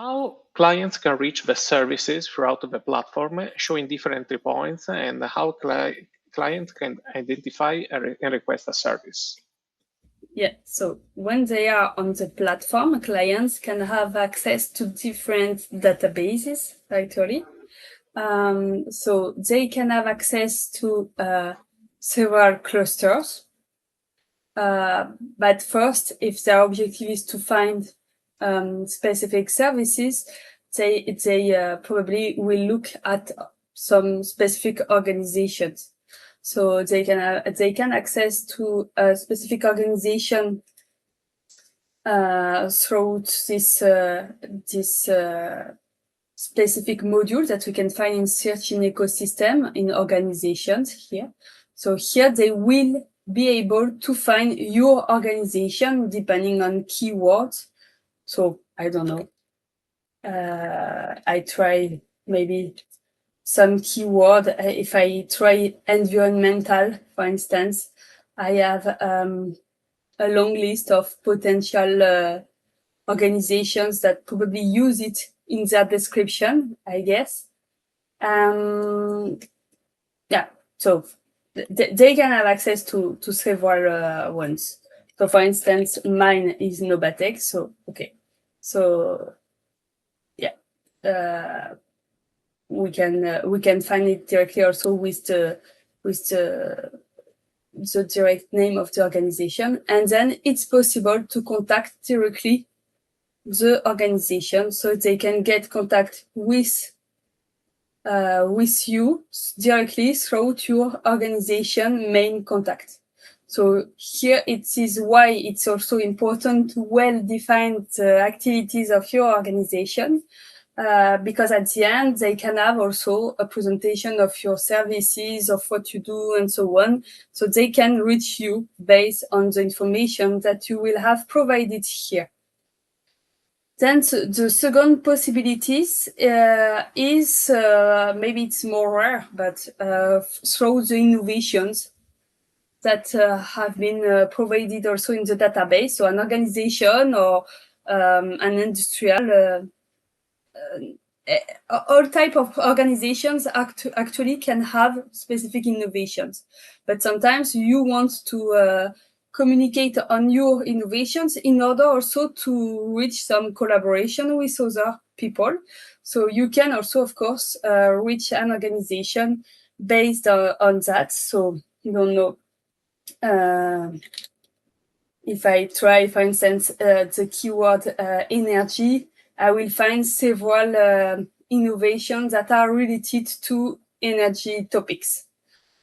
How clients can reach the services throughout the platform, showing different entry points, and how clients can identify and request a service. Yeah, so when they are on the platform, clients can have access to different databases, actually. So they can have access to several clusters. But first, if their objective is to find specific services, they probably will look at some specific organizations. So they can access to a specific organization through this specific module that we can find in search in ecosystem in organizations here. So here they will be able to find your organization depending on keywords. So I don't know. I try maybe some keyword. If I try environmental, for instance, I have a long list of potential organizations that probably use it in their description, I guess. Yeah, so they can have access to several ones. So for instance, mine is Nobatech. So, okay. So yeah, we can find it directly also with the direct name of the organization. And then it's possible to contact directly the organization, so they can get contact with you directly through your organization main contact. So here it is why it's also important to well define the activities of your organization, because at the end they can have also a presentation of your services, of what you do and so on. So they can reach you based on the information that you will have provided here. Then the second possibilities is maybe it's more rare, but through the innovations that have been provided also in the database. So an organization or an industrial, all type of organizations actually can have specific innovations. But sometimes you want to communicate on your innovations in order also to reach some collaboration with other people. So you can also, of course, reach an organization based on that. So you don't know. If I try, for instance, the keyword energy, I will find several innovations that are related to energy topics.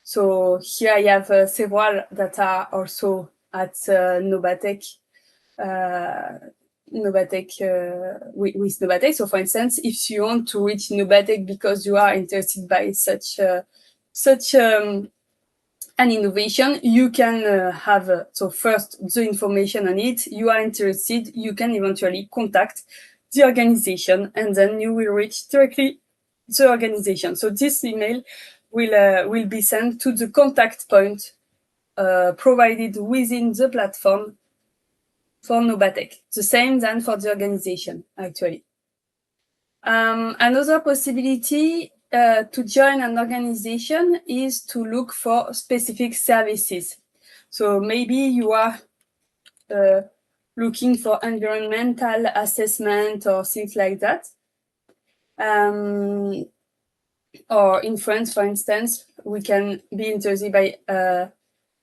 So here I have several that are also at Nobatech, with Nobatech. So for instance, if you want to reach Nobatech because you are interested by such an innovation, you can have, so first the information on it, you are interested, you can eventually contact the organization, and then you will reach directly the organization. So this email will be sent to the contact point provided within the platform for Nobatech. The same than for the organization, actually. Another possibility to join an organization is to look for specific services. So maybe you are looking for environmental assessment or things like that. Or in France, for instance, we can be interested by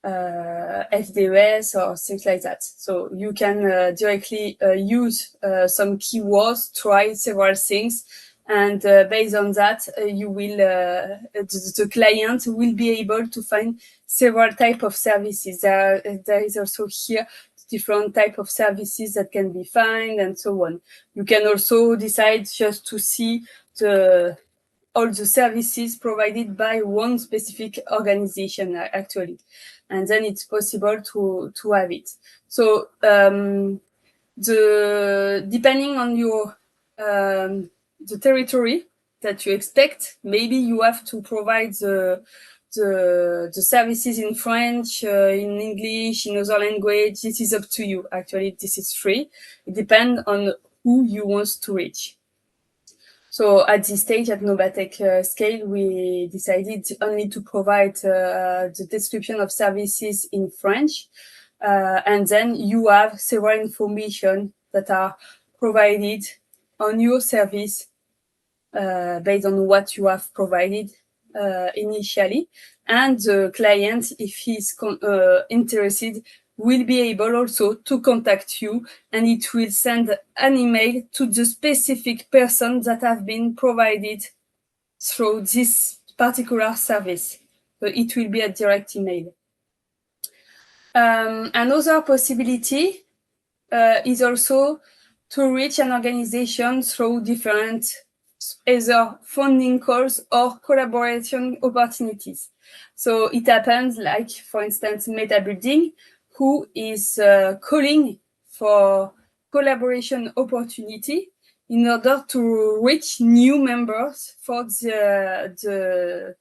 FDOS or things like that. So you can directly use some keywords, try several things, and based on that, you will the client will be able to find several type of services. There is also here different type of services that can be found and so on. You can also decide just to see all the services provided by one specific organization, actually. And then it's possible to have it. So depending on your the territory that you expect, maybe you have to provide the services in French, in English, in other language. This is up to you. Actually, this is free. It depends on who you want to reach. So at this stage, at Novatech scale, we decided only to provide the description of services in French. And then you have several information that are provided on your service based on what you have provided initially. And the client, if he's interested, will be able also to contact you, and it will send an email to the specific person that have been provided through this particular service. So it will be a direct email. Another possibility is also to reach an organization through different either funding calls or collaboration opportunities. So it happens like, for instance, Metabuilding, who is calling for collaboration opportunity in order to reach new members for the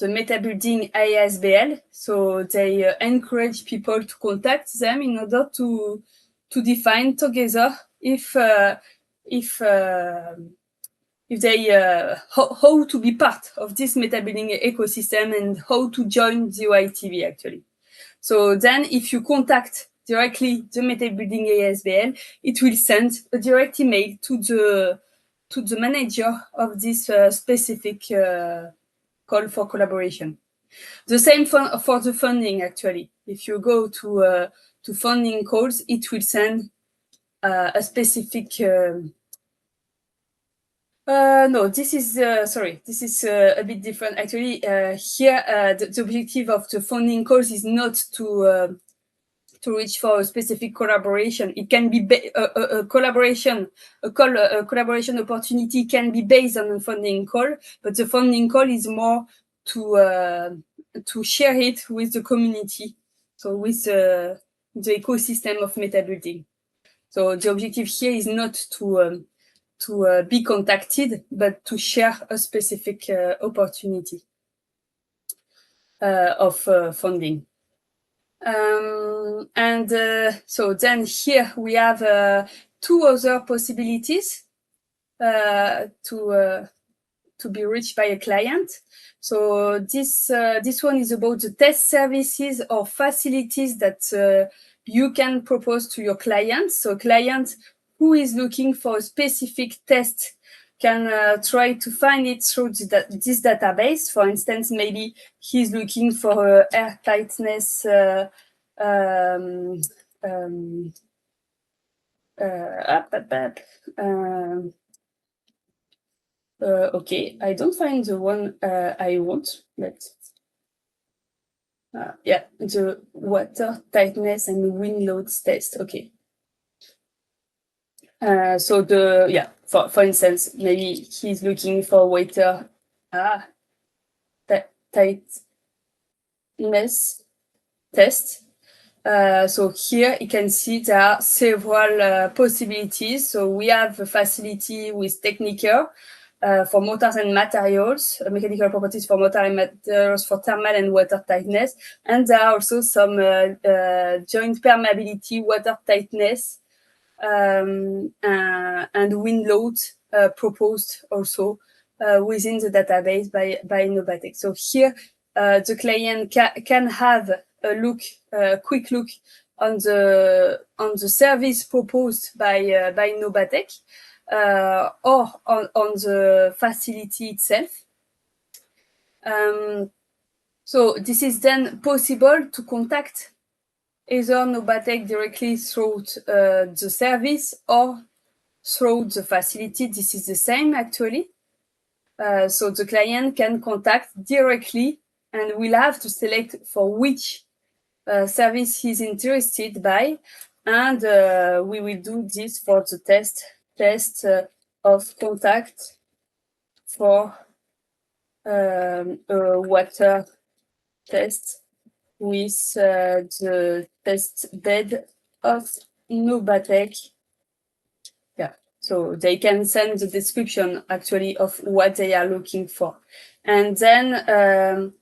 Metabuilding ASBL. So they encourage people to contact them in order to define together if they how to be part of this Metabuilding ecosystem and how to join the OITV actually. So then if you contact directly the Metabuilding ASBL, it will send a direct email to the manager of this specific call for collaboration. The same for the funding actually. If you go to funding calls, it will send a specific no, this is sorry, this is a bit different. Actually, here the objective of the funding calls is not to reach for a specific collaboration. It can be a collaboration opportunity can be based on a funding call, but the funding call is more to share it with the community, so with the ecosystem of Metabuilding. So the objective here is not to be contacted, but to share a specific opportunity of funding. So then here we have two other possibilities to be reached by a client. So this one is about the test services or facilities that you can propose to your clients. So client who is looking for a specific test can try to find it through this database. For instance, maybe he's looking for air tightness okay, I don't find the one I want, but yeah, the water tightness and wind loads test. Okay. So for instance, maybe he's looking for water tightness test. So here you can see there are several possibilities. So we have a facility with Techniker for motors and materials, mechanical properties for motor and materials for thermal and water tightness. And there are also some joint permeability, water tightness, and wind load proposed also within the database by Novatech. So here the client can have a quick look on the service proposed by Novatech or on the facility itself. So this is then possible to contact either Novatech directly through the service or through the facility. This is the same actually. So the client can contact directly and will have to select for which service he's interested by, and we will do this for the test of contact for a water test with the test bed of Novatech. Yeah, so they can send the description actually of what they are looking for, and then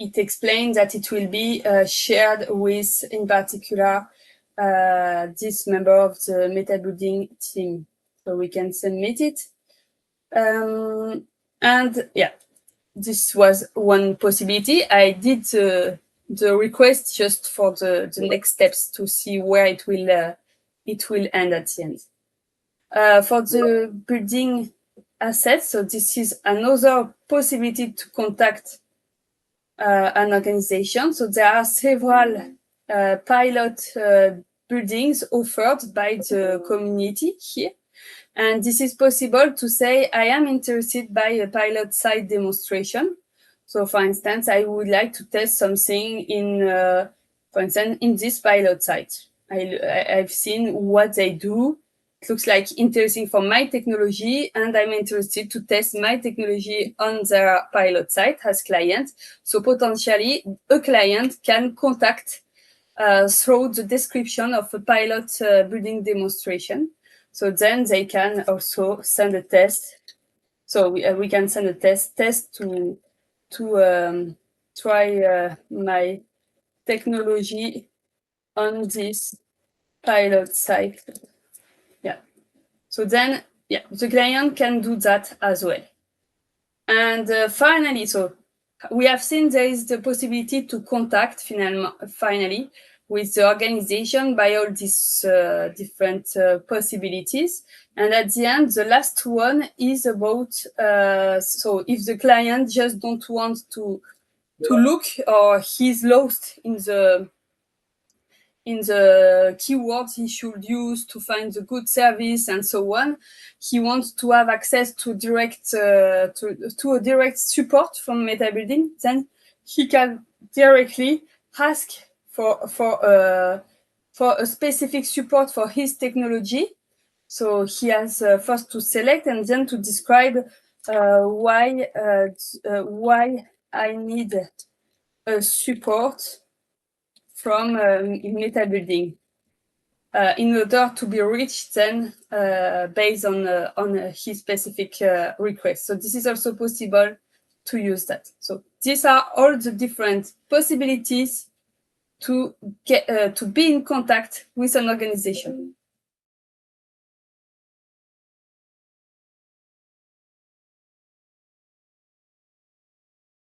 it explains that it will be shared with, in particular, this member of the Metabuilding team. So we can submit it. And yeah, this was one possibility. I did the request just for the next steps to see where it will end at the end. For the building assets, so this is another possibility to contact an organization. So there are several pilot buildings offered by the community here. And this is possible to say, I am interested by a pilot site demonstration. So for instance, I would like to test something in, for instance, in this pilot site. I've seen what they do. It looks like interesting for my technology, and I'm interested to test my technology on their pilot site as client. So potentially a client can contact through the description of a pilot building demonstration. So then they can also send a test. So we can send a test to try my technology on this pilot site. Yeah. So then, yeah, the client can do that as well. And finally, so we have seen there is the possibility to contact finally with the organization by all these different possibilities. And at the end, the last one is about, so if the client just don't want to look, or he's lost in the keywords he should use to find the good service and so on, he wants to have access to direct to a direct support from Metabuilding, then he can directly ask for a specific support for his technology. So he has first to select and then to describe why I need a support from Metabuilding in order to be reached then based on his specific request. So this is also possible to use that. So these are all the different possibilities to get to be in contact with an organization.